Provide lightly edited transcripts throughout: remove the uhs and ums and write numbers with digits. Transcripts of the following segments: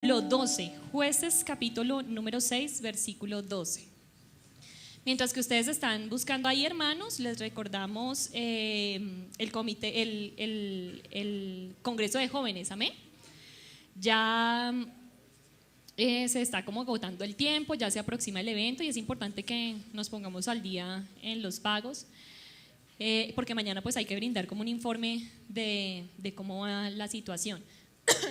12, Jueces capítulo número 6, versículo 12. Mientras que ustedes están buscando ahí, hermanos, les recordamos el Congreso de Jóvenes, amén. Ya se está como agotando el tiempo, ya se aproxima el evento y es importante que nos pongamos al día en los pagos, porque mañana pues hay que brindar como un informe de cómo va la situación.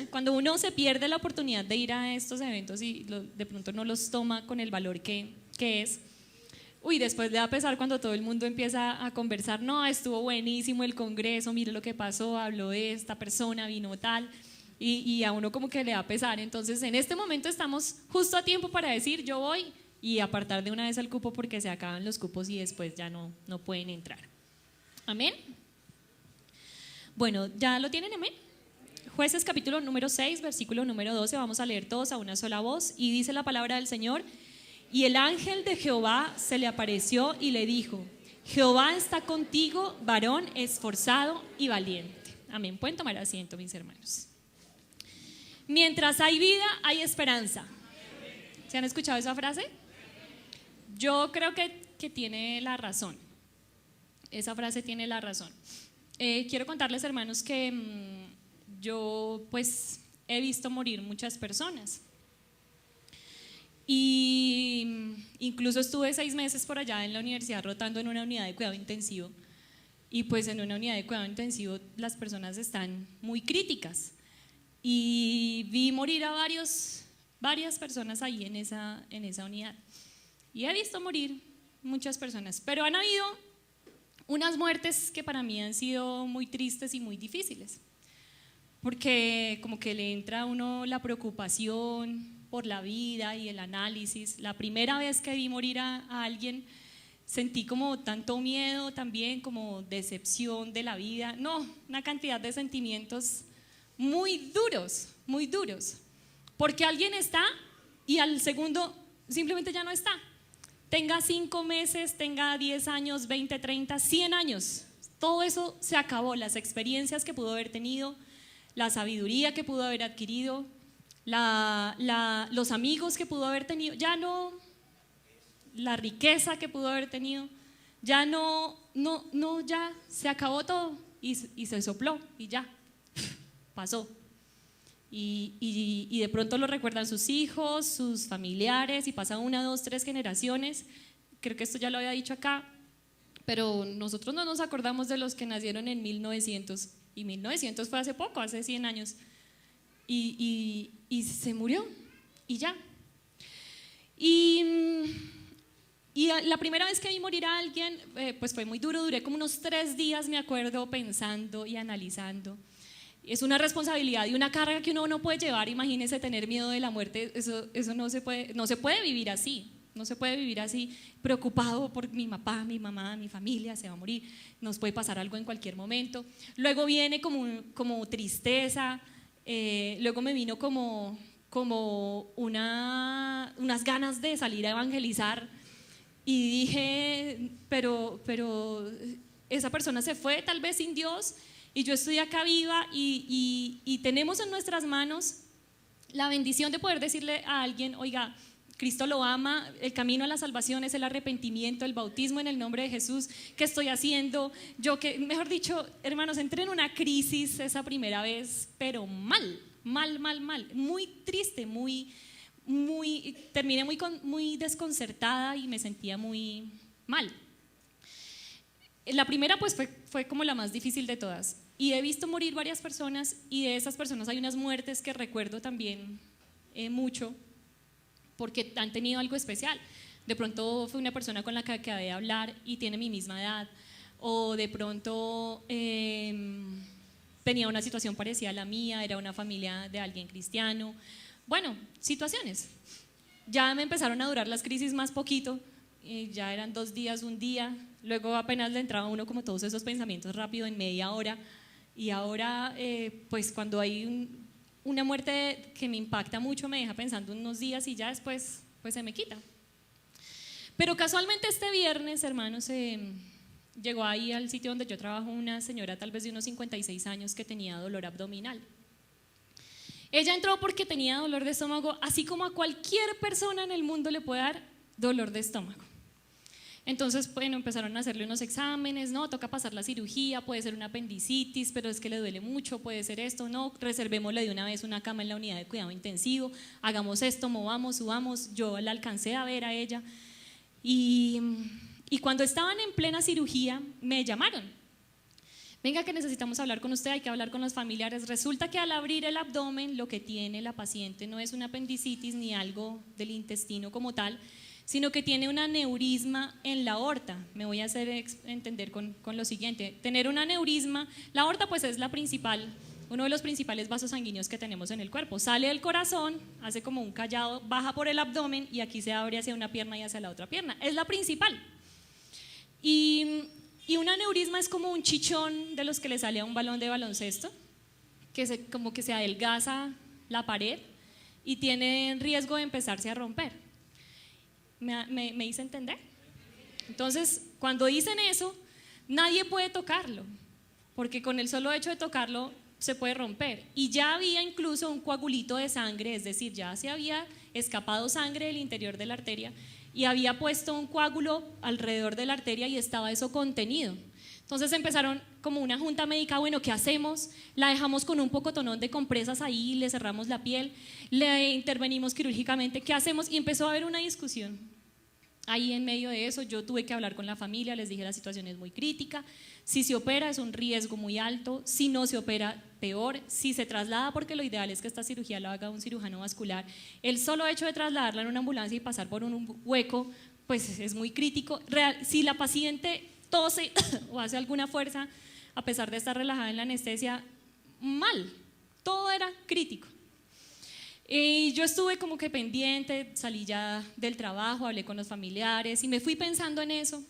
Cuando uno se pierde la oportunidad de ir a estos eventos y de pronto no los toma con el valor que es, después le da pesar cuando todo el mundo empieza a conversar, no, estuvo buenísimo el congreso, mire lo que pasó, habló de esta persona, vino tal, y a uno como que le da pesar. Entonces en este momento estamos justo a tiempo para decir yo voy y apartar de una vez el cupo, porque se acaban los cupos y después ya no pueden entrar. Amén. Bueno, ¿ya lo tienen? Amén. Jueces capítulo número 6, versículo número 12, vamos a leer todos a una sola voz, y dice la palabra del Señor: y el ángel de Jehová se le apareció y le dijo: Jehová está contigo, varón esforzado y valiente. Amén. Pueden tomar asiento, mis hermanos. Mientras hay vida, hay esperanza. ¿Se han escuchado esa frase? Yo creo que tiene la razón. Esa frase tiene la razón. Quiero contarles, hermanos, que yo pues he visto morir muchas personas, y incluso estuve 6 meses por allá en la universidad rotando en una unidad de cuidado intensivo, y pues en una unidad de cuidado intensivo las personas están muy críticas, y vi morir a varias personas ahí en esa unidad, y he visto morir muchas personas, pero han habido unas muertes que para mí han sido muy tristes y muy difíciles, porque como que le entra a uno la preocupación por la vida y el análisis. La primera vez que vi morir a alguien sentí como tanto miedo también, como decepción de la vida, una cantidad de sentimientos muy duros, porque alguien está y al segundo simplemente ya no está. Tenga 5 meses, tenga 10 años, 20, 30, 100 años, todo eso se acabó, las experiencias que pudo haber tenido, la sabiduría que pudo haber adquirido, los amigos que pudo haber tenido, ya no, la riqueza que pudo haber tenido, ya ya se acabó todo y se sopló y ya, pasó. Y de pronto lo recuerdan sus hijos, sus familiares, y pasa 1, 2, 3 generaciones. Creo que esto ya lo había dicho acá, pero nosotros no nos acordamos de los que nacieron en 1900. Y 1900 fue hace poco, hace 100 años, y se murió y ya. Y la primera vez que vi morir a alguien, pues fue muy duro, duré como unos 3 días, me acuerdo, pensando y analizando. Es una responsabilidad y una carga que uno no puede llevar. Imagínese tener miedo de la muerte, eso no se puede vivir así. No se puede vivir así, preocupado por mi papá, mi mamá, mi familia, se va a morir, nos puede pasar algo en cualquier momento. Luego viene como tristeza, luego me vino como unas ganas de salir a evangelizar, y dije, pero esa persona se fue tal vez sin Dios, y yo estoy acá viva, y tenemos en nuestras manos la bendición de poder decirle a alguien: oiga, Cristo lo ama, el camino a la salvación es el arrepentimiento, el bautismo en el nombre de Jesús. ¿Qué estoy haciendo? Mejor dicho, hermanos, entré en una crisis esa primera vez, pero mal, muy triste, terminé muy desconcertada y me sentía muy mal. La primera pues fue como la más difícil de todas, y he visto morir varias personas, y de esas personas hay unas muertes que recuerdo también mucho, porque han tenido algo especial. De pronto fue una persona con la que acabé de hablar y tiene mi misma edad, o de pronto tenía una situación parecida a la mía, era una familia de alguien cristiano. Bueno, situaciones. Ya me empezaron a durar las crisis más poquito, ya eran 2 días, 1 día, luego apenas le entraba a uno como todos esos pensamientos rápido en media hora, y ahora pues cuando hay una muerte que me impacta mucho, me deja pensando unos días y ya después pues se me quita. Pero casualmente este viernes, hermanos, llegó ahí al sitio donde yo trabajo una señora tal vez de unos 56 años que tenía dolor abdominal, Ella entró porque tenía dolor de estómago, así como a cualquier persona en el mundo le puede dar dolor de estómago. Entonces, bueno, empezaron a hacerle unos exámenes, no, toca pasar la cirugía, puede ser una apendicitis, pero es que le duele mucho, puede ser esto, no, reservémosle de una vez una cama en la unidad de cuidado intensivo, hagamos esto, movamos, subamos. Yo la alcancé a ver a ella y cuando estaban en plena cirugía me llamaron: venga que necesitamos hablar con usted, hay que hablar con los familiares. Resulta que al abrir el abdomen lo que tiene la paciente no es una apendicitis ni algo del intestino como tal, sino que tiene un aneurisma en la aorta. Me voy a hacer entender con lo siguiente. Tener un aneurisma, la aorta pues es uno de los principales vasos sanguíneos que tenemos en el cuerpo. Sale del corazón, hace como un callado, baja por el abdomen y aquí se abre hacia una pierna y hacia la otra pierna. Es la principal. Y un aneurisma es como un chichón de los que le sale a un balón de baloncesto, como que se adelgaza la pared y tiene riesgo de empezarse a romper. ¿Me hice entender? Entonces, cuando dicen eso, nadie puede tocarlo, porque con el solo hecho de tocarlo se puede romper. Y ya había incluso un coagulito de sangre, es decir, ya se había escapado sangre del interior de la arteria y había puesto un coágulo alrededor de la arteria y estaba eso contenido. Entonces empezaron como una junta médica: bueno, ¿qué hacemos? La dejamos con un pocotonón de compresas ahí, le cerramos la piel, le intervenimos quirúrgicamente, ¿qué hacemos? Y empezó a haber una discusión. Ahí en medio de eso yo tuve que hablar con la familia, les dije: la situación es muy crítica, si se opera es un riesgo muy alto, si no se opera peor, si se traslada, porque lo ideal es que esta cirugía la haga un cirujano vascular, el solo hecho de trasladarla en una ambulancia y pasar por un hueco pues es muy crítico. Si la paciente tose o hace alguna fuerza, a pesar de estar relajada en la anestesia, mal, todo era crítico. Y yo estuve como que pendiente, salí ya del trabajo, hablé con los familiares y me fui pensando en eso,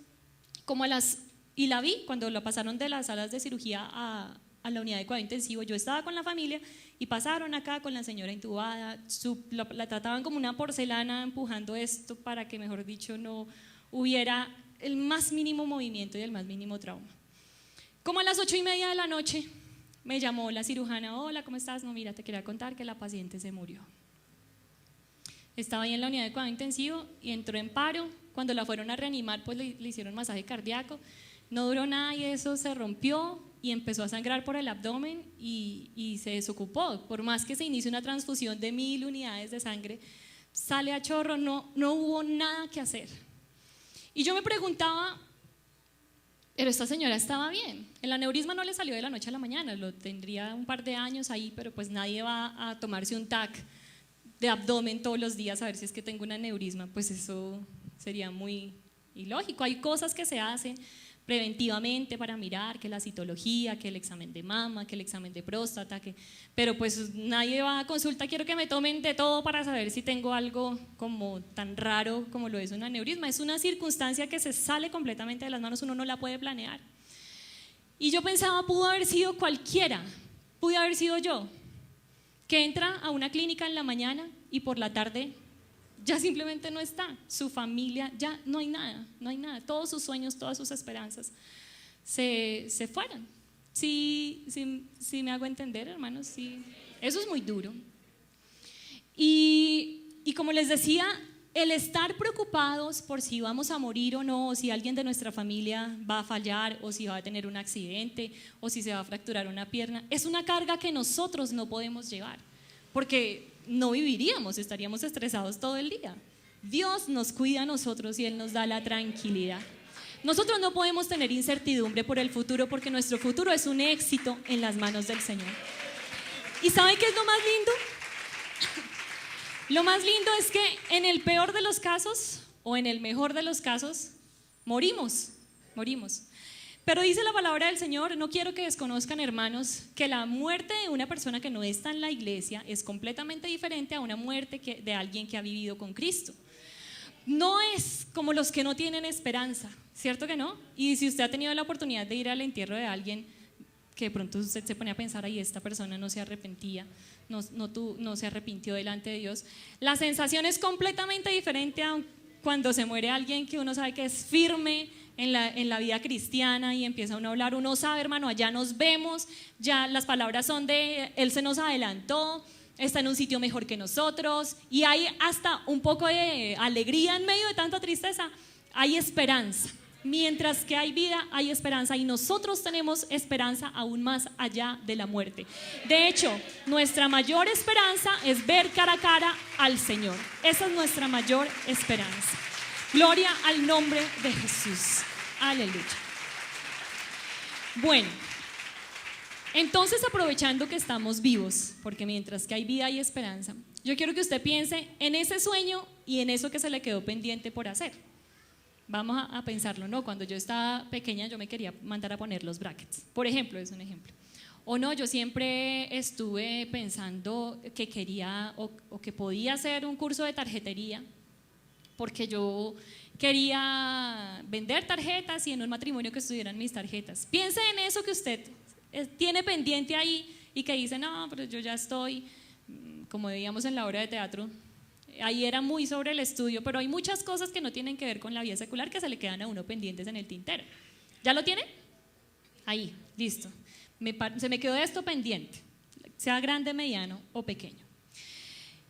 y la vi cuando la pasaron de las salas de cirugía a la unidad de cuidado intensivo. Yo estaba con la familia y pasaron acá con la señora intubada, la trataban como una porcelana, empujando esto para que, mejor dicho, no hubiera el más mínimo movimiento y el más mínimo trauma. Como a las 8:30 de la noche me llamó la cirujana: hola, ¿cómo estás? No, mira, te quería contar que la paciente se murió. Estaba ahí en la unidad de cuidado intensivo y entró en paro. Cuando la fueron a reanimar, pues le hicieron masaje cardíaco, no duró nada y eso se rompió y empezó a sangrar por el abdomen y se desocupó. Por más que se inicie una transfusión de 1000 unidades de sangre, sale a chorro, no hubo nada que hacer. Y yo me preguntaba: pero esta señora estaba bien, el aneurisma no le salió de la noche a la mañana, lo tendría un par de años ahí, pero pues nadie va a tomarse un TAC de abdomen todos los días a ver si es que tengo un aneurisma, pues eso sería muy ilógico. Hay cosas que se hacen preventivamente para mirar, que la citología, que el examen de mama, que el examen de próstata, pero pues nadie va a consulta: quiero que me tomen de todo para saber si tengo algo como tan raro como lo es un aneurisma. Es una circunstancia que se sale completamente de las manos, uno no la puede planear. Y yo pensaba: pudo haber sido cualquiera, pude haber sido yo, que entra a una clínica en la mañana y por la tarde ya simplemente no está, su familia, ya no hay nada, todos sus sueños, todas sus esperanzas se fueron. Sí, me hago entender, hermanos, sí, eso es muy duro. Y como les decía, el estar preocupados por si vamos a morir o no, o si alguien de nuestra familia va a fallar, o si va a tener un accidente, o si se va a fracturar una pierna, es una carga que nosotros no podemos llevar, porque no viviríamos, estaríamos estresados todo el día. Dios nos cuida a nosotros y Él nos da la tranquilidad. Nosotros no podemos tener incertidumbre por el futuro, porque nuestro futuro es un éxito en las manos del Señor. ¿Y saben qué es lo más lindo? Lo más lindo es que en el peor de los casos o en el mejor de los casos morimos. Pero dice la palabra del Señor: no quiero que desconozcan, hermanos, que la muerte de una persona que no está en la iglesia es completamente diferente a una muerte de alguien que ha vivido con Cristo. No es como los que no tienen esperanza, ¿cierto que no? Y si usted ha tenido la oportunidad de ir al entierro de alguien que de pronto usted se pone a pensar: ay, esta persona no se arrepentía, no se arrepintió delante de Dios, la sensación es completamente diferente a cuando se muere alguien que uno sabe que es firme en la vida cristiana y empieza uno a hablar, uno sabe, hermano, allá nos vemos, ya las palabras son de Él se nos adelantó, está en un sitio mejor que nosotros, y hay hasta un poco de alegría en medio de tanta tristeza. Hay esperanza. Mientras que hay vida, hay esperanza, y nosotros tenemos esperanza aún más allá de la muerte. De hecho, nuestra mayor esperanza es ver cara a cara al Señor. Esa es nuestra mayor esperanza. Gloria al nombre de Jesús. Aleluya. Bueno, entonces, aprovechando que estamos vivos, porque mientras que hay vida hay esperanza, yo quiero que usted piense en ese sueño y en eso que se le quedó pendiente por hacer. Vamos a pensarlo, ¿no? Cuando yo estaba pequeña yo me quería mandar a poner los brackets, por ejemplo, es un ejemplo. O no, yo siempre estuve pensando que quería o que podía hacer un curso de tarjetería, porque yo quería vender tarjetas y en un matrimonio que estuvieran mis tarjetas. Piense en eso que usted tiene pendiente ahí y que dice, no, pero yo ya estoy, como veíamos en la obra de teatro, ahí era muy sobre el estudio, pero hay muchas cosas que no tienen que ver con la vida secular que se le quedan a uno pendientes en el tintero. ¿Ya lo tiene? Ahí, listo. Se me quedó esto pendiente, sea grande, mediano o pequeño.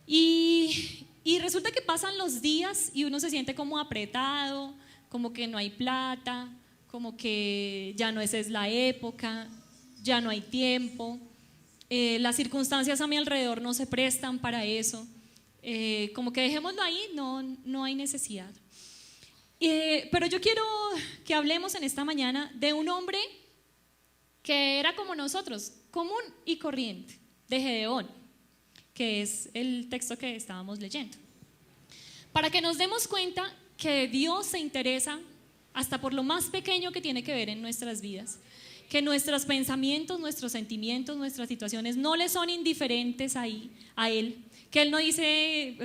Y resulta que pasan los días y uno se siente como apretado, como que no hay plata, como que ya no esa es la época, ya no hay tiempo, las circunstancias a mi alrededor no se prestan para eso. Como que dejémoslo ahí, no hay necesidad. Pero yo quiero que hablemos en esta mañana de un hombre que era como nosotros, común y corriente, de Gedeón, que es el texto que estábamos leyendo, para que nos demos cuenta que Dios se interesa hasta por lo más pequeño que tiene que ver en nuestras vidas, que nuestros pensamientos, nuestros sentimientos, nuestras situaciones no le son indiferentes a Él, que Él no dice,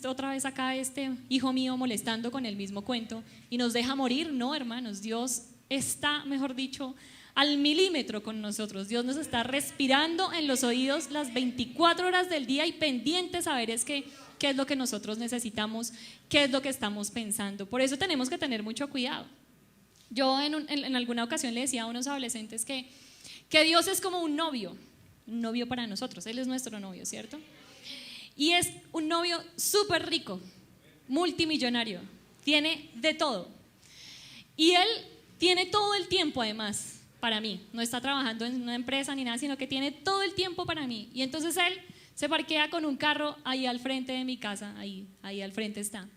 otra vez acá este hijo mío molestando con el mismo cuento y nos deja morir. No, hermanos, Dios está, mejor dicho, al milímetro con nosotros. Dios nos está respirando en los oídos las 24 horas del día y pendiente saber qué es lo que nosotros necesitamos, qué es lo que estamos pensando. Por eso tenemos que tener mucho cuidado. Yo en alguna ocasión le decía a unos adolescentes que Dios es como un novio para nosotros. Él es nuestro novio, ¿cierto? Y es un novio súper rico, multimillonario, tiene de todo. Y él tiene todo el tiempo además para mí, no está trabajando en una empresa ni nada, sino que tiene todo el tiempo para mí. Y entonces él se parquea con un carro ahí al frente de mi casa, ahí al frente está.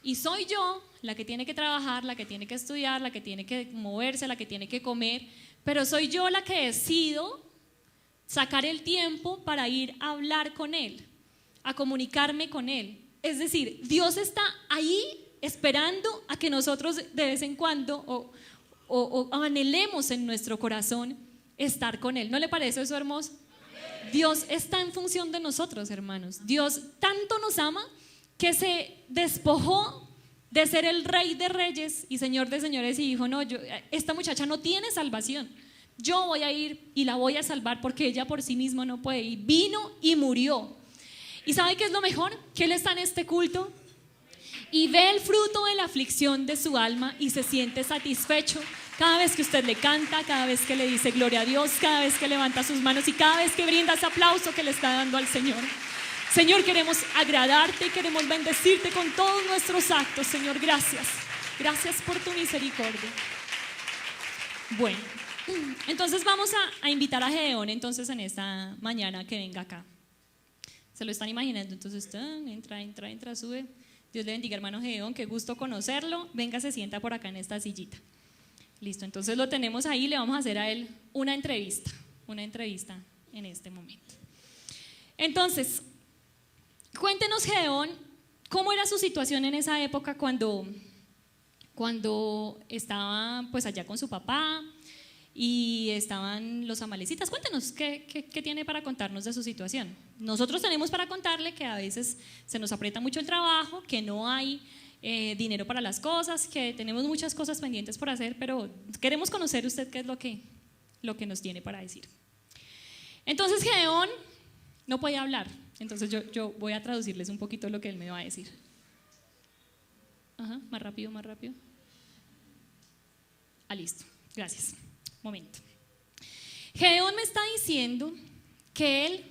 Y soy yo la que tiene que trabajar, la que tiene que estudiar, la que tiene que moverse, la que tiene que comer, pero soy yo la que decido sacar el tiempo para ir a hablar con él, a comunicarme con él. Es decir, Dios está ahí esperando a que nosotros de vez en cuando o anhelemos en nuestro corazón estar con él. ¿No le parece eso hermoso? Dios está en función de nosotros, hermanos. Dios tanto nos ama que se despojó de ser el rey de reyes y señor de señores y dijo, no, esta muchacha no tiene salvación, yo voy a ir y la voy a salvar porque ella por sí misma no puede. Y vino y murió. ¿Y sabe qué es lo mejor? Que Él está en este culto y ve el fruto de la aflicción de su alma y se siente satisfecho cada vez que usted le canta, cada vez que le dice gloria a Dios, cada vez que levanta sus manos y cada vez que brinda ese aplauso que le está dando al Señor. Señor, queremos agradarte y queremos bendecirte con todos nuestros actos. Señor, gracias. Gracias por tu misericordia. Bueno, entonces vamos a invitar a Gedeón entonces en esta mañana que venga acá. ¿Se lo están imaginando? Entonces, entra, sube. Dios le bendiga, hermano Gedeón, qué gusto conocerlo. Venga, se sienta por acá en esta sillita. Listo, entonces lo tenemos ahí, le vamos a hacer a él una entrevista en este momento. Entonces, cuéntenos, Gedeón, ¿cómo era su situación en esa época cuando estaba pues allá con su papá y estaban los amalecitas? Cuéntenos, ¿qué tiene para contarnos de su situación? Nosotros tenemos para contarle que a veces se nos aprieta mucho el trabajo, que no hay dinero para las cosas, que tenemos muchas cosas pendientes por hacer, pero queremos conocer usted qué es lo que nos tiene para decir. Entonces Gedeón no podía hablar, entonces yo voy a traducirles un poquito lo que él me va a decir. Ajá, más rápido. Listo, gracias. Momento. Gedeón me está diciendo que él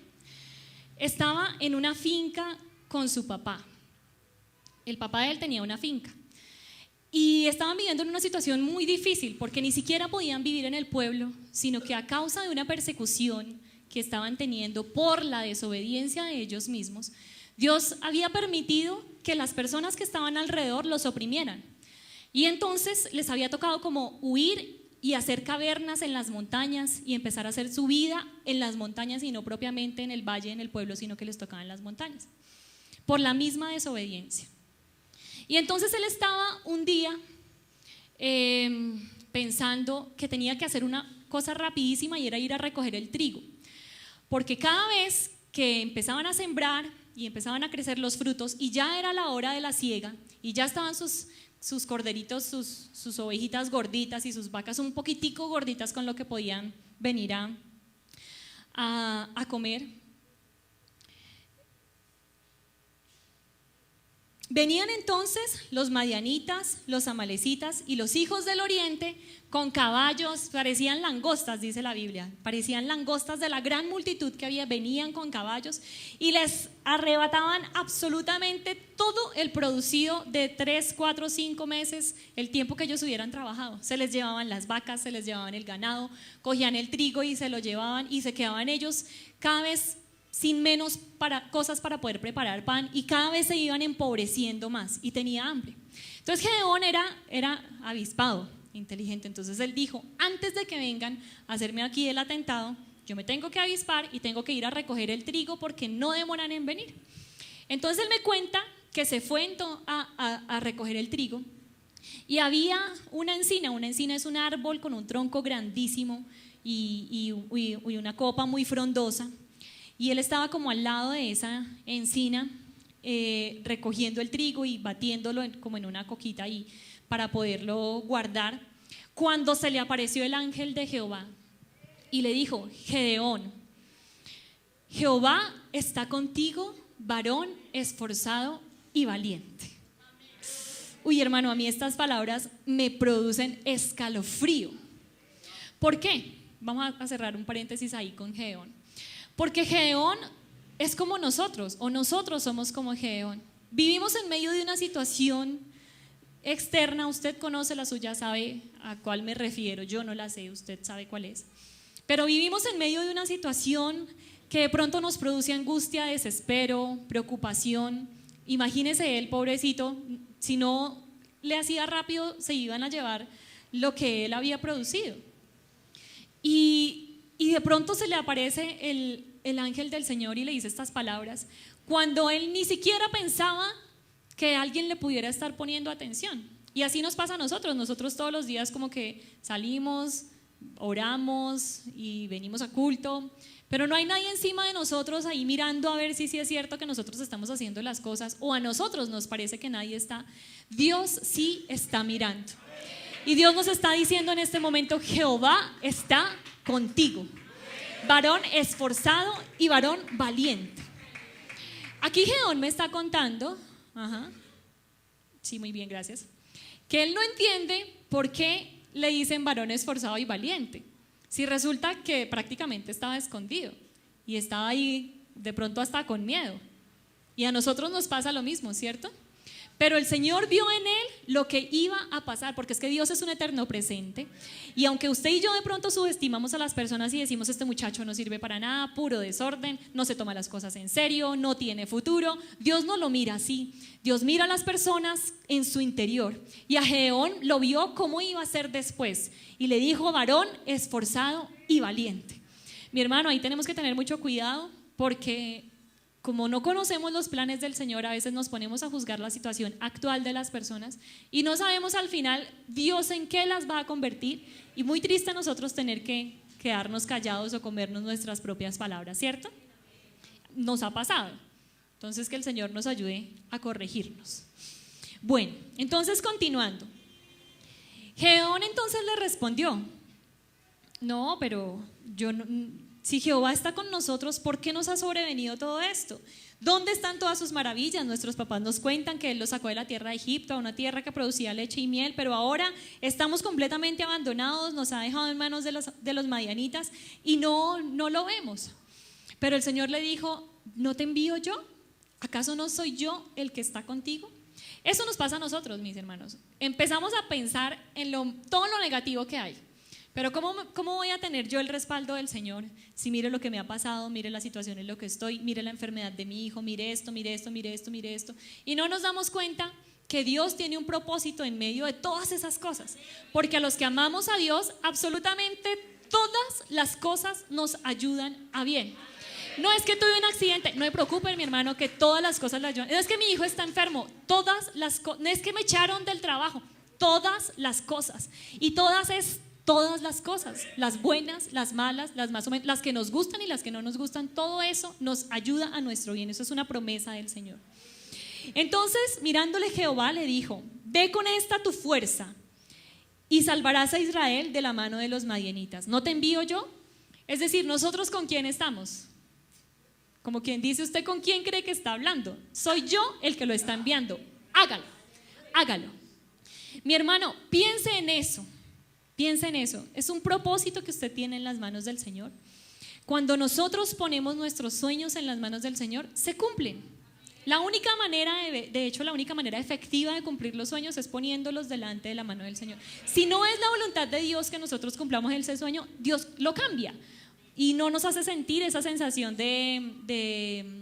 estaba en una finca con su papá. El papá de él tenía una finca. Y estaban viviendo en una situación muy difícil porque ni siquiera podían vivir en el pueblo, sino que a causa de una persecución que estaban teniendo por la desobediencia de ellos mismos, Dios había permitido que las personas que estaban alrededor los oprimieran. Y entonces les había tocado como huir y hacer cavernas en las montañas y empezar a hacer su vida en las montañas y no propiamente en el valle, en el pueblo, sino que les tocaba en las montañas, por la misma desobediencia. Y entonces él estaba un día pensando que tenía que hacer una cosa rapidísima y era ir a recoger el trigo, porque cada vez que empezaban a sembrar y empezaban a crecer los frutos y ya era la hora de la siega y ya estaban sus corderitos, sus ovejitas gorditas y sus vacas un poquitico gorditas con lo que podían venir a comer, venían entonces los madianitas, los amalecitas y los hijos del oriente con caballos, parecían langostas, dice la Biblia, parecían langostas de la gran multitud que había, venían con caballos y les arrebataban absolutamente todo el producido de 3, 4, 5 meses, el tiempo que ellos hubieran trabajado. Se les llevaban las vacas, se les llevaban el ganado, cogían el trigo y se lo llevaban y se quedaban ellos cada vez sin menos cosas para poder preparar pan y cada vez se iban empobreciendo más y tenía hambre. Entonces Gedeón era avispado, inteligente, entonces él dijo: antes de que vengan a hacerme aquí el atentado, yo me tengo que avispar y tengo que ir a recoger el trigo porque no demoran en venir. Entonces él me cuenta que se fue a recoger el trigo y había una encina es un árbol con un tronco grandísimo y una copa muy frondosa. Y él estaba como al lado de esa encina recogiendo el trigo y batiéndolo como en una coquita ahí para poderlo guardar, cuando se le apareció el ángel de Jehová y le dijo: Gedeón, Jehová está contigo, varón esforzado y valiente. Uy, hermano, a mí estas palabras me producen escalofrío. ¿Por qué? Vamos a cerrar un paréntesis ahí con Gedeón. Porque Gedeón es como nosotros, o nosotros somos como Gedeón. Vivimos en medio de una situación externa, usted conoce la suya, sabe a cuál me refiero, yo no la sé, usted sabe cuál es. Pero vivimos en medio de una situación que de pronto nos produce angustia, desespero, preocupación. Imagínese él, pobrecito, si no le hacía rápido, se iban a llevar lo que él había producido. Y de pronto se le aparece el ángel del Señor y le dice estas palabras, cuando él ni siquiera pensaba que alguien le pudiera estar poniendo atención. Y así nos pasa a nosotros todos los días como que salimos, oramos y venimos a culto, pero no hay nadie encima de nosotros ahí mirando a ver si sí es cierto que nosotros estamos haciendo las cosas, o a nosotros nos parece que nadie está. Dios sí está mirando. Y Dios nos está diciendo en este momento: Jehová está contigo, varón esforzado y varón valiente. Aquí Gedeón me está contando, sí, muy bien, gracias, que él no entiende por qué le dicen varón esforzado y valiente, si resulta que prácticamente estaba escondido y estaba ahí de pronto hasta con miedo. Y a nosotros nos pasa lo mismo, ¿cierto? Pero el Señor vio en él lo que iba a pasar, porque es que Dios es un eterno presente. Y aunque usted y yo de pronto subestimamos a las personas y decimos: este muchacho no sirve para nada, puro desorden, no se toma las cosas en serio, no tiene futuro, Dios no lo mira así. Dios mira a las personas en su interior. Y a Gedeón lo vio cómo iba a ser después y le dijo: varón esforzado y valiente. Mi hermano, ahí tenemos que tener mucho cuidado, porque como no conocemos los planes del Señor, a veces nos ponemos a juzgar la situación actual de las personas y no sabemos al final Dios en qué las va a convertir, y muy triste nosotros tener que quedarnos callados o comernos nuestras propias palabras, ¿cierto? Nos ha pasado. Entonces que el Señor nos ayude a corregirnos. Bueno, entonces continuando, Gedeón entonces le respondió: no, pero yo no, si Jehová está con nosotros, ¿por qué nos ha sobrevenido todo esto? ¿Dónde están todas sus maravillas? Nuestros papás nos cuentan que Él los sacó de la tierra de Egipto, a una tierra que producía leche y miel, pero ahora estamos completamente abandonados, nos ha dejado en manos de los madianitas y no lo vemos. Pero el Señor le dijo: ¿no te envío yo? ¿Acaso no soy yo el que está contigo? Eso nos pasa a nosotros, mis hermanos. Empezamos a pensar en todo lo negativo que hay. Pero ¿cómo voy a tener yo el respaldo del Señor si mire lo que me ha pasado, mire la situación en la que estoy, mire la enfermedad de mi hijo, mire esto, mire esto, mire esto, mire esto? Y no nos damos cuenta que Dios tiene un propósito en medio de todas esas cosas. Porque a los que amamos a Dios, absolutamente todas las cosas nos ayudan a bien. No es que tuve un accidente, no me preocupe, mi hermano, que todas las cosas le ayudan. No es que mi hijo está enfermo, no es que me echaron del trabajo, todas las cosas. Y todas las cosas, las buenas, las malas, las más o menos, las que nos gustan y las que no nos gustan, todo eso nos ayuda a nuestro bien. Eso es una promesa del Señor. Entonces, mirándole, Jehová le dijo: ve con esta tu fuerza y salvarás a Israel de la mano de los madianitas. ¿No te envío yo? Es decir, nosotros ¿con quién estamos? Como quien dice, ¿usted con quién cree que está hablando? Soy yo el que lo está enviando. Hágalo, hágalo. Mi hermano, piense en eso. Piensa en eso. Es un propósito que usted tiene en las manos del Señor. Cuando nosotros ponemos nuestros sueños en las manos del Señor, se cumplen. La única manera, de hecho, la única manera efectiva de cumplir los sueños es poniéndolos delante de la mano del Señor. Si no es la voluntad de Dios que nosotros cumplamos ese sueño, Dios lo cambia y no nos hace sentir esa sensación de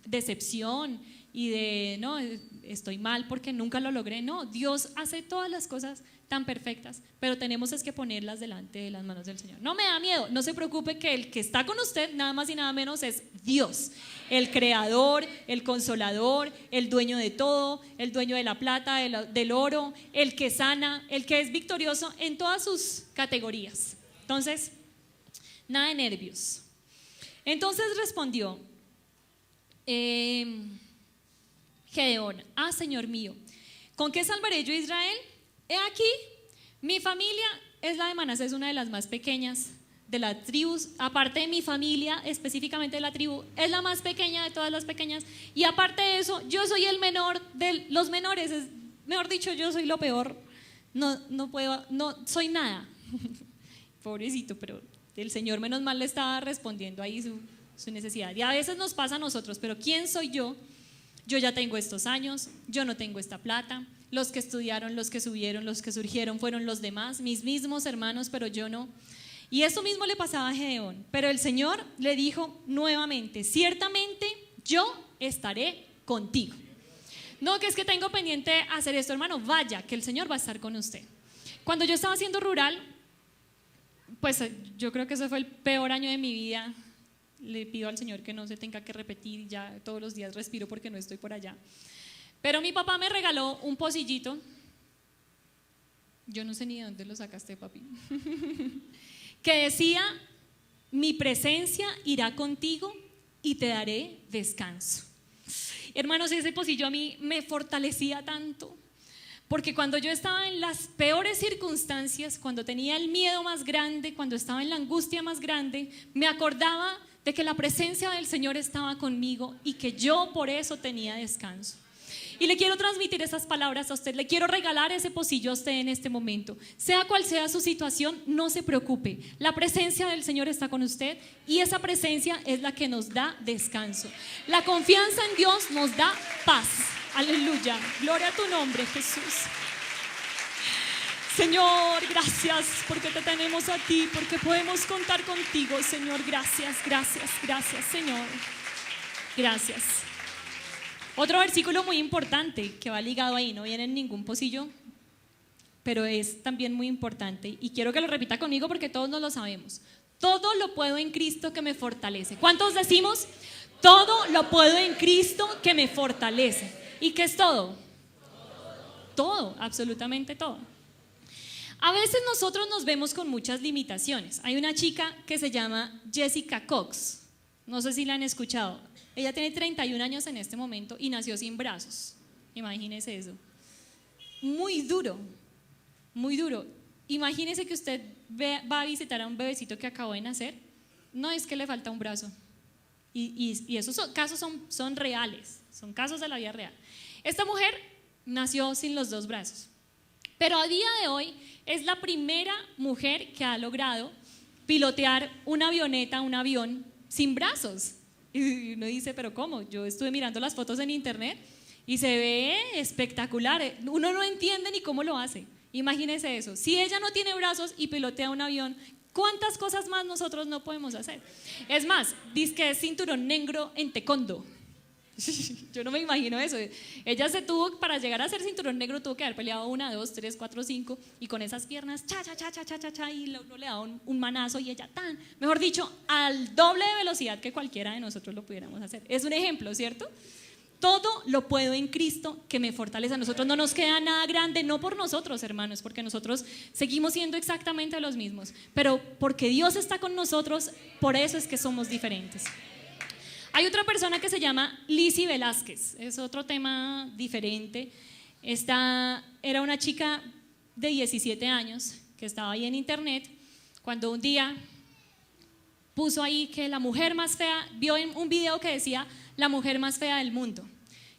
decepción y de no, estoy mal porque nunca lo logré. No, Dios hace todas las cosas tan perfectas, pero tenemos es que ponerlas delante de las manos del Señor. No me da miedo, no se preocupe, que el que está con usted nada más y nada menos es Dios, el creador, el consolador, el dueño de todo, el dueño de la plata, del oro, el que sana, el que es victorioso en todas sus categorías. Entonces, nada de nervios. Entonces respondió Gedeón: Señor mío, ¿con qué salvaré yo a Israel? He aquí, mi familia es la de Manasés, una de las más pequeñas de las tribus. Aparte de mi familia, específicamente de la tribu, es la más pequeña de todas las pequeñas. Y aparte de eso, yo soy el menor de los menores. Mejor dicho, yo soy lo peor. No puedo, no soy nada. Pobrecito, pero el Señor menos mal le estaba respondiendo ahí su necesidad. Y a veces nos pasa a nosotros, pero ¿quién soy yo? Yo ya tengo estos años, yo no tengo esta plata. Los que estudiaron, los que subieron, los que surgieron fueron los demás, mis mismos hermanos, pero yo no. Y eso mismo le pasaba a Gedeón. Pero el Señor le dijo nuevamente: ciertamente yo estaré contigo. No, que es que tengo pendiente hacer esto, hermano, vaya, que el Señor va a estar con usted. Cuando yo estaba haciendo rural, pues yo creo que ese fue el peor año de mi vida. Le pido al Señor que no se tenga que repetir, ya todos los días respiro porque no estoy por allá. Pero mi papá me regaló un pocillito. Yo no sé ni de dónde lo sacaste, papi. Que decía: mi presencia irá contigo y te daré descanso. Hermanos, ese pocillo a mí me fortalecía tanto. Porque cuando yo estaba en las peores circunstancias, cuando tenía el miedo más grande, cuando estaba en la angustia más grande, me acordaba de que la presencia del Señor estaba conmigo y que yo por eso tenía descanso. Y le quiero transmitir esas palabras a usted, le quiero regalar ese pocillo a usted en este momento. Sea cual sea su situación, no se preocupe. La presencia del Señor está con usted y esa presencia es la que nos da descanso. La confianza en Dios nos da paz. Aleluya, gloria a tu nombre, Jesús. Señor, gracias porque te tenemos a ti, porque podemos contar contigo, Señor. Gracias, gracias, gracias, Señor. Gracias. Otro versículo muy importante que va ligado ahí, no viene en ningún pocillo, pero es también muy importante y quiero que lo repita conmigo porque todos nos lo sabemos. Todo lo puedo en Cristo que me fortalece. ¿Cuántos decimos? Todo lo puedo en Cristo que me fortalece. ¿Y qué es todo? Todo, absolutamente todo. A veces nosotros nos vemos con muchas limitaciones. Hay una chica que se llama Jessica Cox, no sé si la han escuchado. Ella tiene 31 años en este momento y nació sin brazos. Imagínese eso. Muy duro, muy duro. Imagínese que usted va a visitar a un bebecito que acabó de nacer. No es que le falta un brazo. Y esos casos son reales, son casos de la vida real. Esta mujer nació sin los dos brazos, pero a día de hoy es la primera mujer que ha logrado pilotear una avioneta, un avión sin brazos. Y uno dice, pero ¿cómo? Yo estuve mirando las fotos en internet y se ve espectacular. Uno no entiende ni cómo lo hace. Imagínese eso. Si ella no tiene brazos y pilotea un avión, ¿cuántas cosas más nosotros no podemos hacer? Es más, dice que es cinturón negro en taekwondo. Yo no me imagino eso. Ella para llegar a ser cinturón negro, tuvo que haber peleado 1, 2, 3, 4, 5 y con esas piernas, y uno le da un manazo y ella mejor dicho, al doble de velocidad que cualquiera de nosotros lo pudiéramos hacer. Es un ejemplo, ¿cierto? Todo lo puedo en Cristo que me fortalece. A nosotros no nos queda nada grande, no por nosotros, hermanos, porque nosotros seguimos siendo exactamente los mismos, pero porque Dios está con nosotros, por eso es que somos diferentes. Hay otra persona que se llama Lizzy Velázquez, es otro tema diferente. Esta era una chica de 17 años que estaba ahí en internet, cuando un día puso ahí que la mujer más fea, vio en un video que decía la mujer más fea del mundo,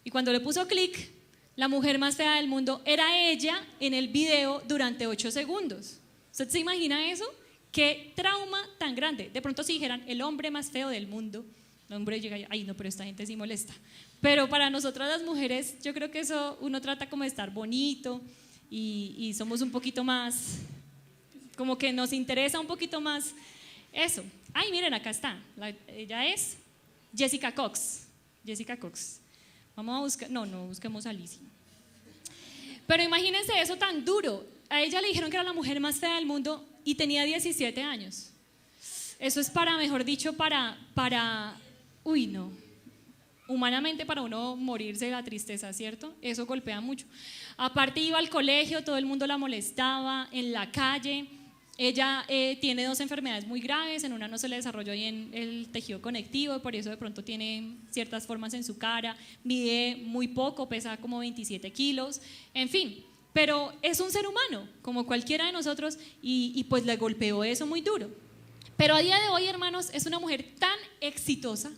y cuando le puso clic, la mujer más fea del mundo era ella en el video durante 8 segundos. ¿Usted se imagina eso? ¿Qué trauma tan grande? De pronto si dijeran el hombre más feo del mundo, el hombre llega y, ay no, pero esta gente sí molesta. Pero para nosotras las mujeres, yo creo que eso uno trata como de estar bonito y somos un poquito más, como que nos interesa un poquito más eso. Ay, miren, acá está, ella es Jessica Cox. Jessica Cox. Vamos a buscar, no busquemos a Lizzy. Pero imagínense eso tan duro. A ella le dijeron que era la mujer más fea del mundo y tenía 17 años. Eso es mejor dicho, uy no, humanamente para uno morirse de la tristeza, ¿cierto? Eso golpea mucho. Aparte iba al colegio, todo el mundo la molestaba, en la calle. Ella tiene 2 enfermedades muy graves, en una no se le desarrolló bien el tejido conectivo, por eso de pronto tiene ciertas formas en su cara, mide muy poco, pesa como 27 kilos, en fin, pero es un ser humano, como cualquiera de nosotros, y pues le golpeó eso muy duro. Pero a día de hoy, hermanos, es una mujer tan exitosa,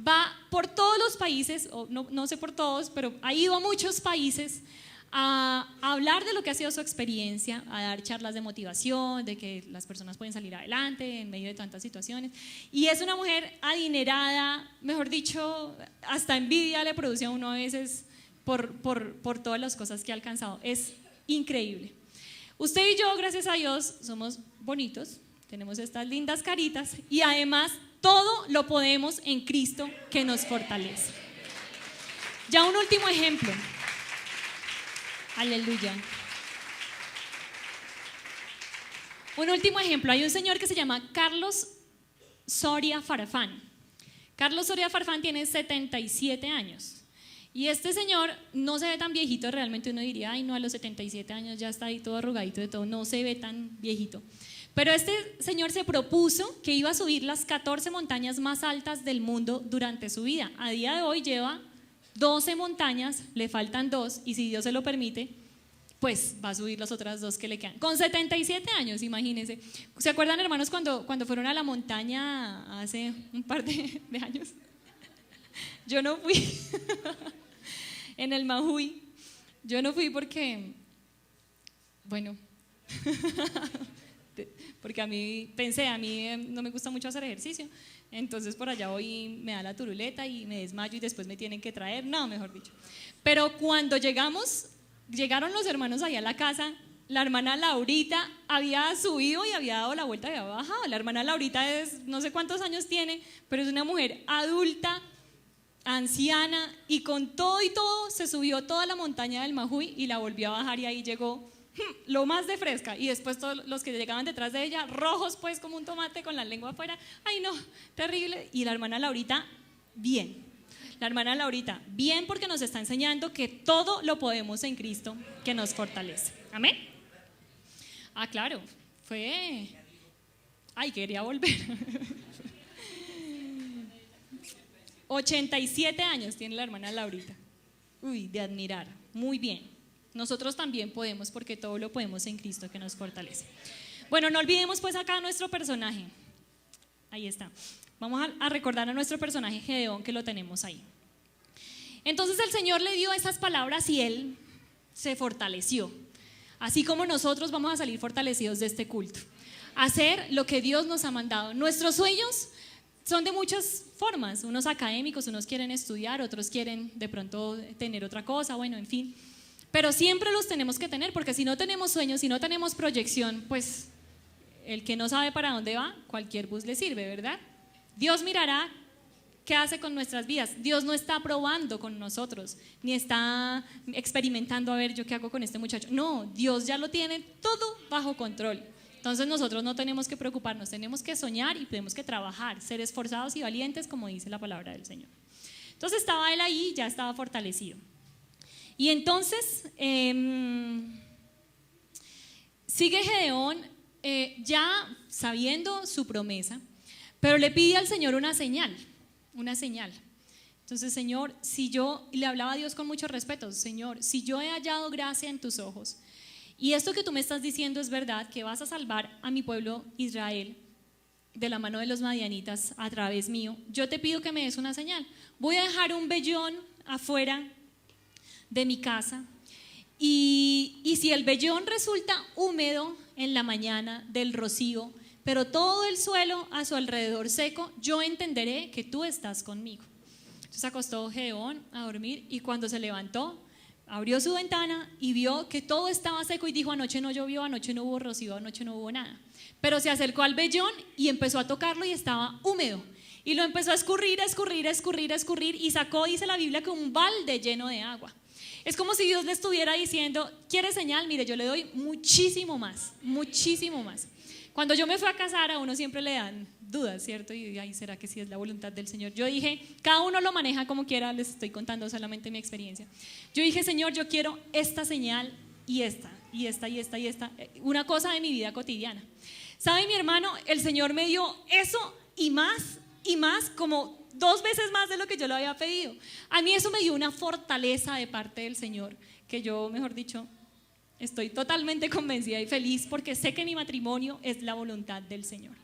va por todos los países, o no sé por todos, pero ha ido a muchos países a hablar de lo que ha sido su experiencia, a dar charlas de motivación, de que las personas pueden salir adelante en medio de tantas situaciones. Y es una mujer adinerada, mejor dicho, hasta envidia le produce a uno a veces por todas las cosas que ha alcanzado. Es increíble. Usted y yo, gracias a Dios, somos bonitos, tenemos estas lindas caritas y además todo lo podemos en Cristo que nos fortalece. Ya un último ejemplo. Aleluya. Un último ejemplo, hay un señor que se llama Carlos Soria Farfán. Carlos Soria Farfán tiene 77 años y este señor no se ve tan viejito, realmente uno diría, ay no, a los 77 años ya está ahí todo arrugadito de todo, no se ve tan viejito. Pero este señor se propuso que iba a subir las 14 montañas más altas del mundo durante su vida. A día de hoy lleva 12 montañas, le faltan 2 y si Dios se lo permite, pues va a subir las otras 2 que le quedan. Con 77 años, imagínense. ¿Se acuerdan, hermanos, cuando fueron a la montaña hace un par de años? Yo no fui en el Majuy. Yo no fui porque, bueno, porque a mí no me gusta mucho hacer ejercicio. Entonces por allá voy, me da la turuleta y me desmayo y después me tienen que traer, no, mejor dicho. Pero cuando llegaron los hermanos allá a la casa, la hermana Laurita había subido y había dado la vuelta y había bajado. La hermana Laurita no sé cuántos años tiene, pero es una mujer adulta, anciana, y con todo y todo se subió toda la montaña del Majuy y la volvió a bajar y ahí llegó lo más de fresca, y después todos los que llegaban detrás de ella, rojos pues como un tomate con la lengua afuera, ay no, terrible. Y la hermana Laurita, bien, porque nos está enseñando que todo lo podemos en Cristo que nos fortalece, amén. Ah, claro, quería volver. 87 años tiene la hermana Laurita, de admirar, muy bien. Nosotros también podemos, porque todo lo podemos en Cristo que nos fortalece. Bueno, no olvidemos pues acá nuestro personaje. Ahí está. Vamos a recordar a nuestro personaje Gedeón, que lo tenemos ahí. Entonces el Señor le dio esas palabras y él se fortaleció. Así como nosotros vamos a salir fortalecidos de este culto. Hacer lo que Dios nos ha mandado. Nuestros sueños son de muchas formas, unos académicos, unos quieren estudiar, otros quieren de pronto tener otra cosa, bueno, en fin. Pero siempre los tenemos que tener, porque si no tenemos sueños, si no tenemos proyección, pues el que no sabe para dónde va, cualquier bus le sirve, ¿verdad? Dios mirará qué hace con nuestras vidas. Dios no está probando con nosotros, ni está experimentando a ver yo qué hago con este muchacho. No, Dios ya lo tiene todo bajo control. Entonces nosotros no tenemos que preocuparnos, tenemos que soñar y tenemos que trabajar, ser esforzados y valientes, como dice la palabra del Señor. Entonces estaba él ahí, ya estaba fortalecido. Y entonces sigue Gedeón ya sabiendo su promesa, pero le pide al Señor una señal. Entonces, Señor, si yo, y le hablaba a Dios con mucho respeto, Señor, si yo he hallado gracia en tus ojos, y esto que tú me estás diciendo es verdad, que vas a salvar a mi pueblo Israel de la mano de los madianitas a través mío, yo te pido que me des una señal. Voy a dejar un vellón afuera de mi casa, y si el vellón resulta húmedo en la mañana del rocío, pero todo el suelo a su alrededor seco, yo entenderé que tú estás conmigo. Entonces acostó Gedeón a dormir, y cuando se levantó, abrió su ventana y vio que todo estaba seco y dijo: anoche no llovió, anoche no hubo rocío, anoche no hubo nada. Pero se acercó al vellón y empezó a tocarlo y estaba húmedo. Y lo empezó a escurrir y sacó, dice la Biblia, que un balde lleno de agua. Es como si Dios le estuviera diciendo: ¿quieres señal? Mire, yo le doy muchísimo más, muchísimo más. Cuando yo me fui a casar, a uno siempre le dan dudas, ¿cierto? Y ahí, ¿será que sí es la voluntad del Señor? Yo dije, cada uno lo maneja como quiera, les estoy contando solamente mi experiencia. Yo dije: Señor, yo quiero esta señal y esta, una cosa de mi vida cotidiana. ¿Sabe, mi hermano? El Señor me dio eso y más, como 2 veces más de lo que yo le había pedido. A mí eso me dio una fortaleza de parte del Señor, que yo, mejor dicho, estoy totalmente convencida y feliz, porque sé que mi matrimonio es la voluntad del Señor.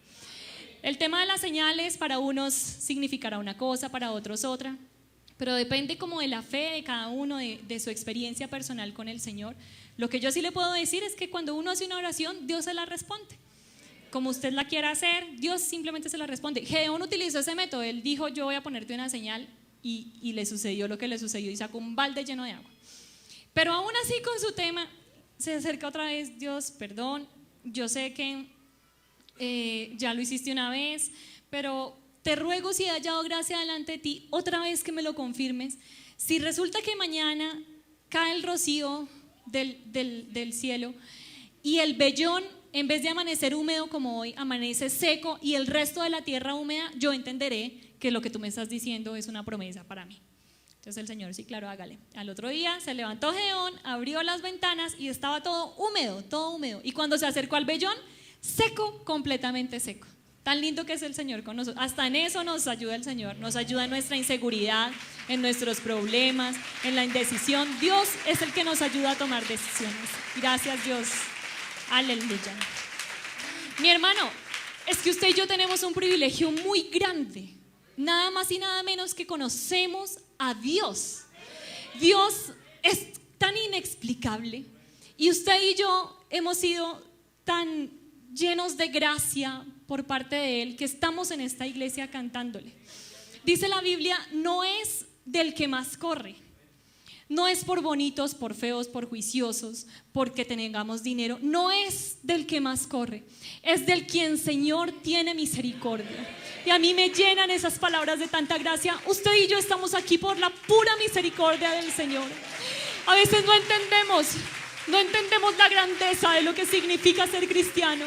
El tema de las señales para unos significará una cosa, para otros otra, pero depende como de la fe de cada uno, de su experiencia personal con el Señor. Lo que yo sí le puedo decir es que cuando uno hace una oración, Dios se la responde. Como usted la quiera hacer, Dios simplemente se la responde. Gedeón utilizó ese método. Él dijo: yo voy a ponerte una señal, y le sucedió lo que le sucedió, y sacó un balde lleno de agua. Pero aún así, con su tema, se acerca otra vez: Dios, perdón, yo sé que ya lo hiciste una vez, pero te ruego, si he hallado gracia delante de ti, otra vez que me lo confirmes. Si resulta que mañana cae el rocío del cielo y el vellón, en vez de amanecer húmedo como hoy, amanece seco, y el resto de la tierra húmeda, yo entenderé que lo que tú me estás diciendo es una promesa para mí. Entonces el Señor: sí, claro, hágale. Al otro día se levantó Gedeón, abrió las ventanas y estaba todo húmedo. Y cuando se acercó al vellón, seco, completamente seco. Tan lindo que es el Señor con nosotros. Hasta en eso nos ayuda el Señor, nos ayuda en nuestra inseguridad, en nuestros problemas, en la indecisión. Dios es el que nos ayuda a tomar decisiones. Gracias, Dios. Aleluya. Mi hermano, es que usted y yo tenemos un privilegio muy grande. Nada más y nada menos que conocemos a Dios. Dios es tan inexplicable, y usted y yo hemos sido tan llenos de gracia por parte de Él, que estamos en esta iglesia cantándole. Dice la Biblia: no es del que más corre, no es por bonitos, por feos, por juiciosos, porque tengamos dinero. No es del que más corre, es del quien Señor tiene misericordia. Y a mí me llenan esas palabras de tanta gracia. Usted y yo estamos aquí por la pura misericordia del Señor. A veces no entendemos la grandeza de lo que significa ser cristiano,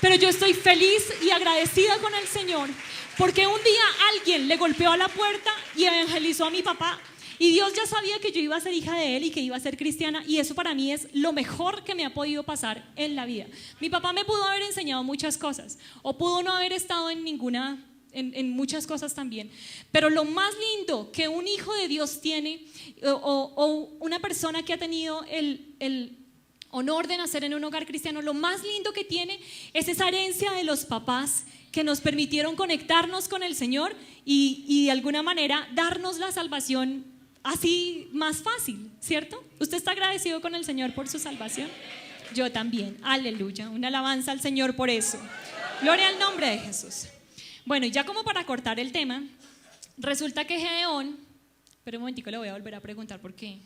pero yo estoy feliz y agradecida con el Señor, porque un día alguien le golpeó a la puerta y evangelizó a mi papá, y Dios ya sabía que yo iba a ser hija de Él y que iba a ser cristiana, y eso para mí es lo mejor que me ha podido pasar en la vida. Mi papá me pudo haber enseñado muchas cosas, o pudo no haber estado en muchas cosas también, pero lo más lindo que un hijo de Dios tiene, o una persona que ha tenido el honor de nacer en un hogar cristiano, lo más lindo que tiene es esa herencia de los papás que nos permitieron conectarnos con el Señor y de alguna manera darnos la salvación así más fácil, ¿cierto? ¿Usted está agradecido con el Señor por su salvación? Yo también, aleluya, una alabanza al Señor por eso. Gloria al nombre de Jesús. Bueno, y ya como para cortar el tema, resulta que Gedeón, pero un momentico le voy a volver a preguntar por qué,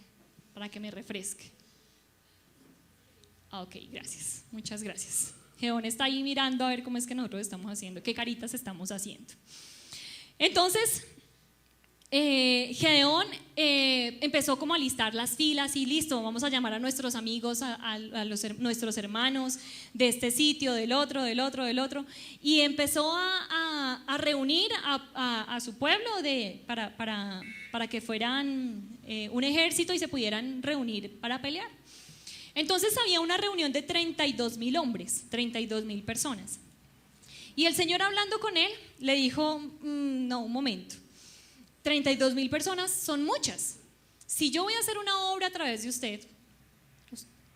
para que me refresque. Ok, gracias, muchas gracias. Gedeón está ahí mirando a ver cómo es que nosotros estamos haciendo, qué caritas estamos haciendo. Entonces, Gedeón empezó como a listar las filas y listo, vamos a llamar a nuestros amigos, nuestros hermanos de este sitio, del otro, y empezó a reunir a su pueblo para que fueran un ejército y se pudieran reunir para pelear. Entonces había una reunión de 32,000 hombres, 32,000 personas. Y el Señor, hablando con él, le dijo, no, un momento, 32,000 personas son muchas. Si yo voy a hacer una obra a través de usted,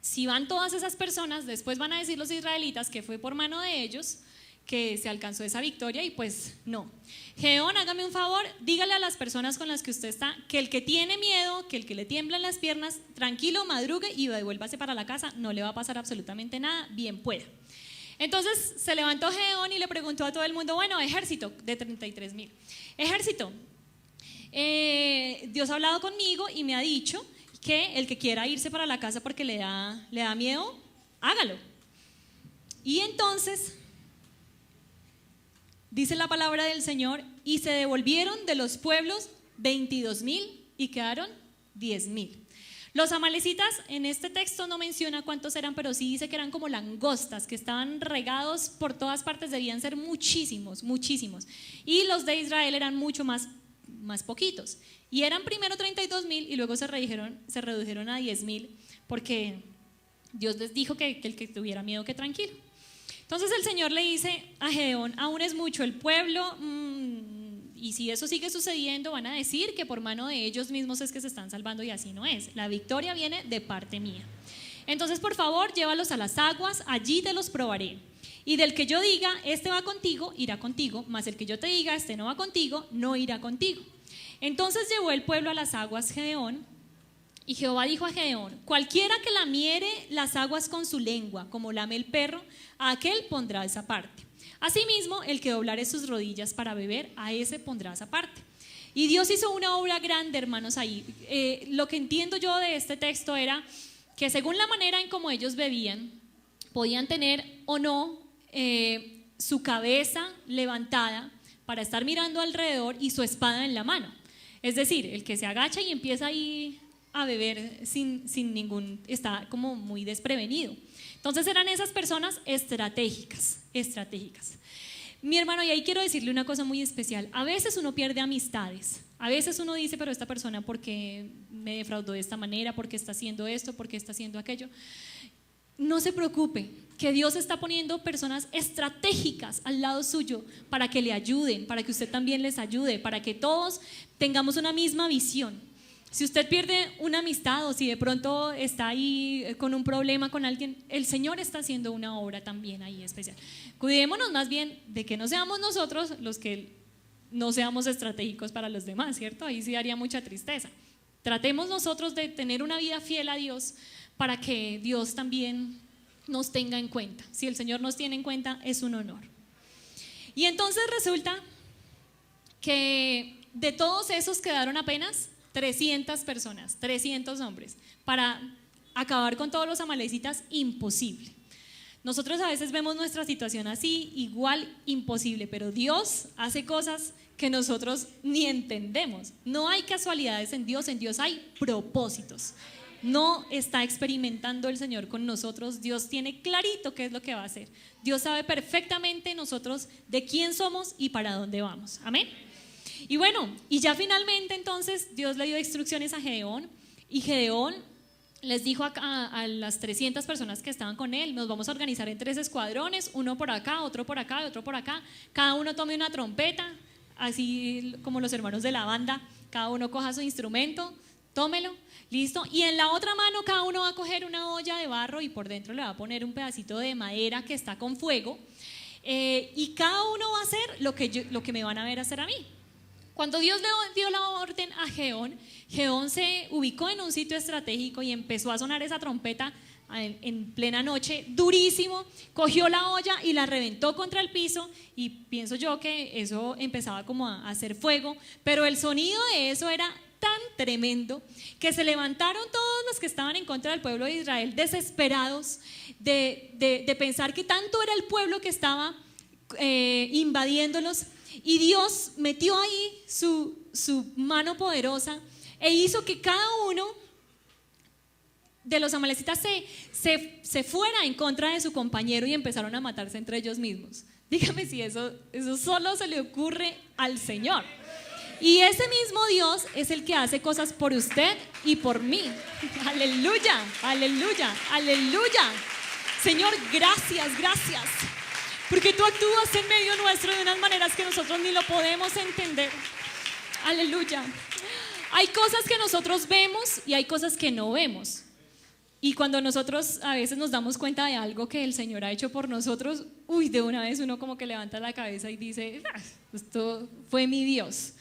si van todas esas personas, después van a decir los israelitas que fue por mano de ellos que se alcanzó esa victoria, y pues no. Gedeón, hágame un favor, dígale a las personas con las que usted está que el que tiene miedo, que el que le tiemblan las piernas, tranquilo, madrugue y devuélvase para la casa, no le va a pasar absolutamente nada, bien pueda. Entonces se levantó Gedeón y le preguntó a todo el mundo, bueno, ejército de 33,000, ejército, Dios ha hablado conmigo y me ha dicho que el que quiera irse para la casa porque le da miedo, hágalo. Y entonces dice la palabra del Señor, y se devolvieron de los pueblos 22,000 y quedaron 10,000. Los amalecitas en este texto no menciona cuántos eran, pero sí dice que eran como langostas, que estaban regados por todas partes, debían ser muchísimos, muchísimos. Y los de Israel eran mucho más poquitos. Y eran primero 32,000 y luego se redujeron a 10,000, porque Dios les dijo que el que tuviera miedo que tranquilo. Entonces el Señor le dice a Gedeón, aún es mucho el pueblo, y si eso sigue sucediendo van a decir que por mano de ellos mismos es que se están salvando, y así no es, la victoria viene de parte mía. Entonces por favor llévalos a las aguas, allí te los probaré, y del que yo diga, este va contigo, irá contigo, mas el que yo te diga, este no va contigo, no irá contigo. Entonces llevó el pueblo a las aguas Gedeón, y Jehová dijo a Gedeón, cualquiera que lamiere las aguas con su lengua, como lame el perro, a aquel pondrás aparte. Asimismo, el que doblare sus rodillas para beber, a ese pondrás aparte. Y Dios hizo una obra grande, hermanos, ahí. Lo que entiendo yo de este texto era que según la manera en cómo ellos bebían, podían tener o no su cabeza levantada para estar mirando alrededor y su espada en la mano. Es decir, el que se agacha y empieza ahí a beber sin ningún, está como muy desprevenido. Entonces eran esas personas estratégicas. Mi hermano, y ahí quiero decirle una cosa muy especial. A veces uno pierde amistades, a veces uno dice, pero esta persona, ¿por qué me defraudó de esta manera? ¿Por qué está haciendo esto? ¿Por qué está haciendo aquello? No se preocupe, que Dios está poniendo personas estratégicas al lado suyo para que le ayuden, para que usted también les ayude, para que todos tengamos una misma visión. Si usted pierde una amistad o si de pronto está ahí con un problema con alguien, el Señor está haciendo una obra también ahí especial. Cuidémonos más bien de que no seamos nosotros los que no seamos estratégicos para los demás, ¿cierto? Ahí sí daría mucha tristeza. Tratemos nosotros de tener una vida fiel a Dios para que Dios también nos tenga en cuenta. Si el Señor nos tiene en cuenta, es un honor. Y entonces resulta que de todos esos quedaron apenas 300 personas, 300 hombres, para acabar con todos los amalecitas, imposible. Nosotros a veces vemos nuestra situación así, igual imposible, pero Dios hace cosas que nosotros ni entendemos. No hay casualidades en Dios hay propósitos. No está experimentando el Señor con nosotros, Dios tiene clarito qué es lo que va a hacer. Dios sabe perfectamente nosotros de quién somos y para dónde vamos. Amén. Y bueno, y ya finalmente entonces Dios le dio instrucciones a Gedeón, y Gedeón les dijo a las 300 personas que estaban con él, nos vamos a organizar en 3 escuadrones, uno por acá, otro por acá, otro por acá, cada uno tome una trompeta, así como los hermanos de la banda, cada uno coja su instrumento, tómelo, listo, y en la otra mano cada uno va a coger una olla de barro y por dentro le va a poner un pedacito de madera que está con fuego, y cada uno va a hacer lo que me van a ver hacer a mí. Cuando Dios le dio la orden a Gedeón, Gedeón se ubicó en un sitio estratégico y empezó a sonar esa trompeta en plena noche, durísimo, cogió la olla y la reventó contra el piso, y pienso yo que eso empezaba como a hacer fuego, pero el sonido de eso era tan tremendo que se levantaron todos los que estaban en contra del pueblo de Israel, desesperados de pensar que tanto era el pueblo que estaba invadiéndolos, y Dios metió ahí su mano poderosa e hizo que cada uno de los amalecitas se fuera en contra de su compañero y empezaron a matarse entre ellos mismos. Dígame si eso solo se le ocurre al Señor. Y ese mismo Dios es el que hace cosas por usted y por mí. Aleluya, aleluya, aleluya. Señor, gracias, gracias, porque tú actúas en medio nuestro de unas maneras que nosotros ni lo podemos entender. Aleluya. Hay cosas que nosotros vemos y hay cosas que no vemos. Y cuando nosotros a veces nos damos cuenta de algo que el Señor ha hecho por nosotros, de una vez uno como que levanta la cabeza y dice, esto fue mi Dios,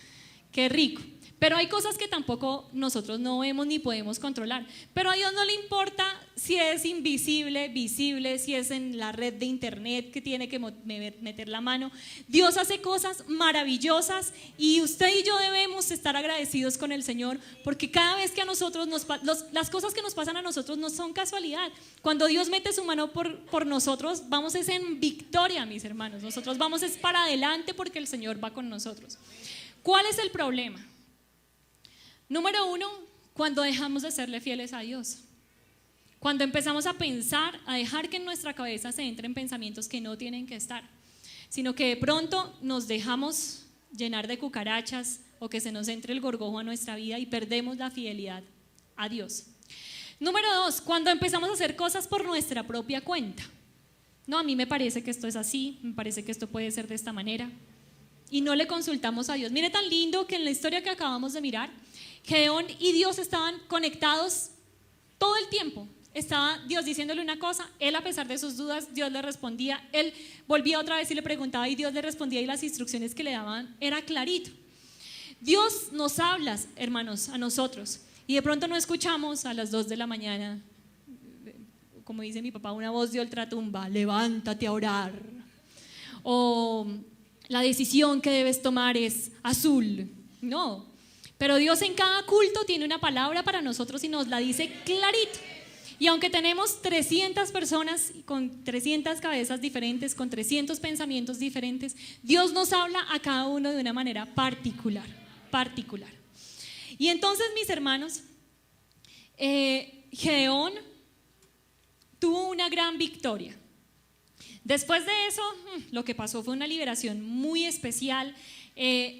qué rico. Pero hay cosas que tampoco nosotros no vemos ni podemos controlar. Pero a Dios no le importa si es invisible, visible, si es en la red de internet que tiene que meter la mano. Dios hace cosas maravillosas y usted y yo debemos estar agradecidos con el Señor, porque cada vez que a nosotros las cosas que nos pasan a nosotros no son casualidad. Cuando Dios mete su mano por nosotros, vamos es en victoria, mis hermanos. Nosotros vamos es para adelante porque el Señor va con nosotros. ¿Cuál es el problema? Número uno, cuando dejamos de serle fieles a Dios. Cuando empezamos a pensar, a dejar que en nuestra cabeza se entren pensamientos que no tienen que estar, sino que de pronto nos dejamos llenar de cucarachas o que se nos entre el gorgojo a nuestra vida y perdemos la fidelidad a Dios. Número dos, cuando empezamos a hacer cosas por nuestra propia cuenta. No, a mí me parece que esto es así, me parece que esto puede ser de esta manera, y no le consultamos a Dios. Mire tan lindo que en la historia que acabamos de mirar, Gedeón y Dios estaban conectados todo el tiempo. Estaba Dios diciéndole una cosa, él a pesar de sus dudas, Dios le respondía, él volvía otra vez y le preguntaba y Dios le respondía, y las instrucciones que le daban era clarito. Dios nos habla, hermanos, a nosotros, y de pronto no escuchamos a las 2 de la mañana, como dice mi papá, una voz de ultratumba, levántate a orar, o la decisión que debes tomar es azul. No, pero Dios en cada culto tiene una palabra para nosotros y nos la dice clarito. Y aunque tenemos 300 personas con 300 cabezas diferentes, con 300 pensamientos diferentes, Dios nos habla a cada uno de una manera particular. Y entonces, mis hermanos, Gedeón tuvo una gran victoria. Después de eso, lo que pasó fue una liberación muy especial.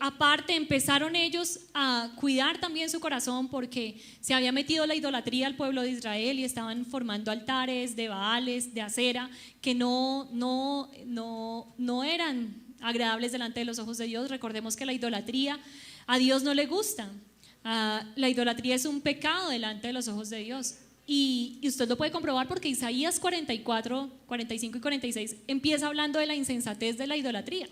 Aparte, empezaron ellos a cuidar también su corazón, porque se había metido la idolatría al pueblo de Israel y estaban formando altares de Baales, de Acera, que no eran agradables delante de los ojos de Dios. Recordemos que la idolatría a Dios no le gusta. La idolatría es un pecado delante de los ojos de Dios. Y usted lo puede comprobar porque Isaías 44, 45 y 46 empieza hablando de la insensatez de la idolatría.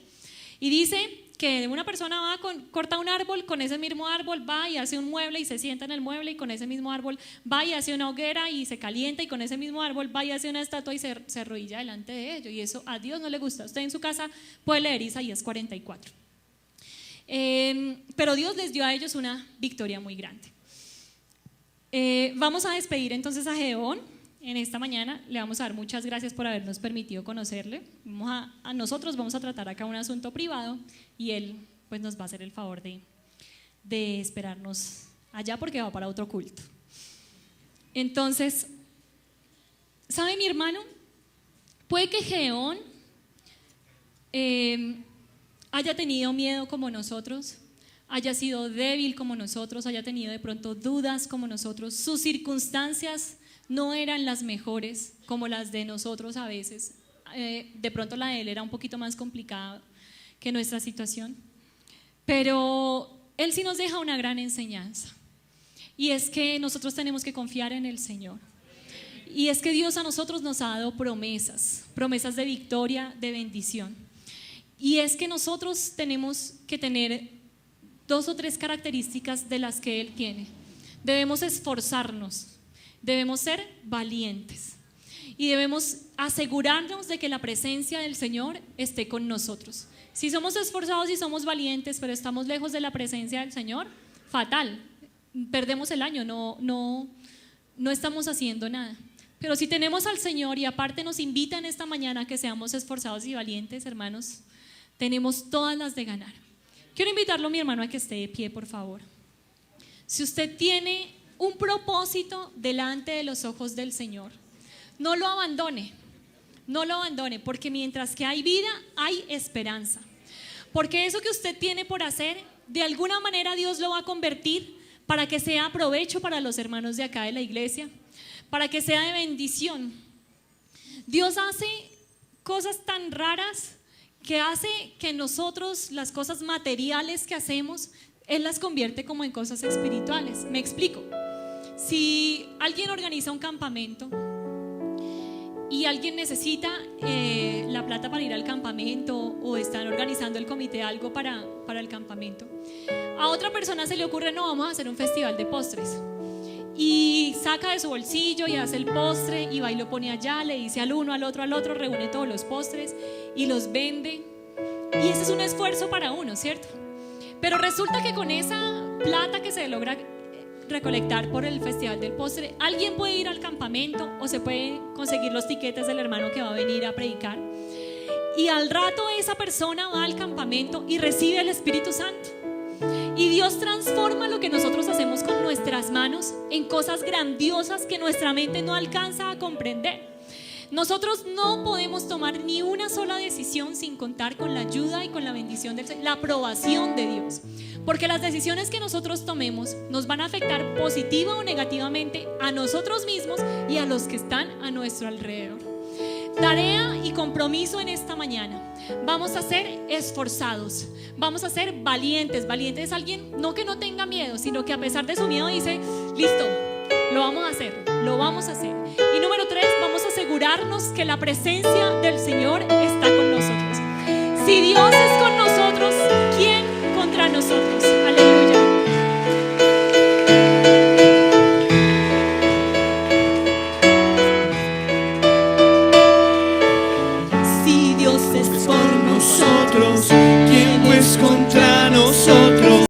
Y dice que una persona va, corta un árbol, con ese mismo árbol va y hace un mueble y se sienta en el mueble, y con ese mismo árbol va y hace una hoguera y se calienta, y con ese mismo árbol va y hace una estatua y se arrodilla delante de ello. Y eso a Dios no le gusta. Usted en su casa puede leer Isaías 44. Pero Dios les dio a ellos una victoria muy grande. Vamos a despedir entonces a Gedeón en esta mañana. Le vamos a dar muchas gracias por habernos permitido conocerle. Nosotros vamos a tratar acá un asunto privado y él pues nos va a hacer el favor de esperarnos allá porque va para otro culto. Entonces, ¿sabe, mi hermano? Puede que Gedeón haya tenido miedo como nosotros, haya sido débil como nosotros, haya tenido de pronto dudas como nosotros. Sus circunstancias no eran las mejores como las de nosotros a veces. De pronto la de él era un poquito más complicada que nuestra situación. Pero él sí nos deja una gran enseñanza. Y es que nosotros tenemos que confiar en el Señor. Y es que Dios a nosotros nos ha dado promesas de victoria, de bendición. Y es que nosotros tenemos que tener 2 o 3 características de las que Él tiene. Debemos esforzarnos, debemos ser valientes y debemos asegurarnos de que la presencia del Señor esté con nosotros. Si somos esforzados y somos valientes, pero estamos lejos de la presencia del Señor, fatal, perdemos el año, no estamos haciendo nada. Pero si tenemos al Señor y aparte nos invitan esta mañana a que seamos esforzados y valientes, hermanos, tenemos todas las de ganar. Quiero invitarlo, mi hermano, a que esté de pie, por favor. Si usted tiene un propósito delante de los ojos del Señor, no lo abandone, porque mientras que hay vida, hay esperanza. Porque eso que usted tiene por hacer, de alguna manera Dios lo va a convertir para que sea provecho para los hermanos de acá de la iglesia, para que sea de bendición. Dios hace cosas tan raras que hace que nosotros, las cosas materiales que hacemos, Él las convierte como en cosas espirituales. Me explico. Si alguien organiza un campamento y alguien necesita la plata para ir al campamento, o están organizando el comité algo para el campamento, a otra persona se le ocurre: no, vamos a hacer un festival de postres, y saca de su bolsillo y hace el postre y va y lo pone allá, le dice al uno, al otro, reúne todos los postres y los vende, y ese es un esfuerzo para uno, ¿cierto? Pero resulta que con esa plata que se logra recolectar por el festival del postre, alguien puede ir al campamento o se puede conseguir los tiquetes del hermano que va a venir a predicar, y al rato esa persona va al campamento y recibe el Espíritu Santo, y Dios transforma lo que nosotros hacemos con nuestras manos en cosas grandiosas que nuestra mente no alcanza a comprender. Nosotros no podemos tomar ni una sola decisión sin contar con la ayuda y con la bendición del Señor, la aprobación de Dios. Porque las decisiones que nosotros tomemos nos van a afectar positiva o negativamente a nosotros mismos y a los que están a nuestro alrededor. Tarea y compromiso en esta mañana: vamos a ser esforzados, vamos a ser valientes. Valiente es alguien no que no tenga miedo, sino que a pesar de su miedo dice: listo, lo vamos a hacer, lo vamos a hacer. Y número 3, vamos a asegurarnos que la presencia del Señor está con nosotros.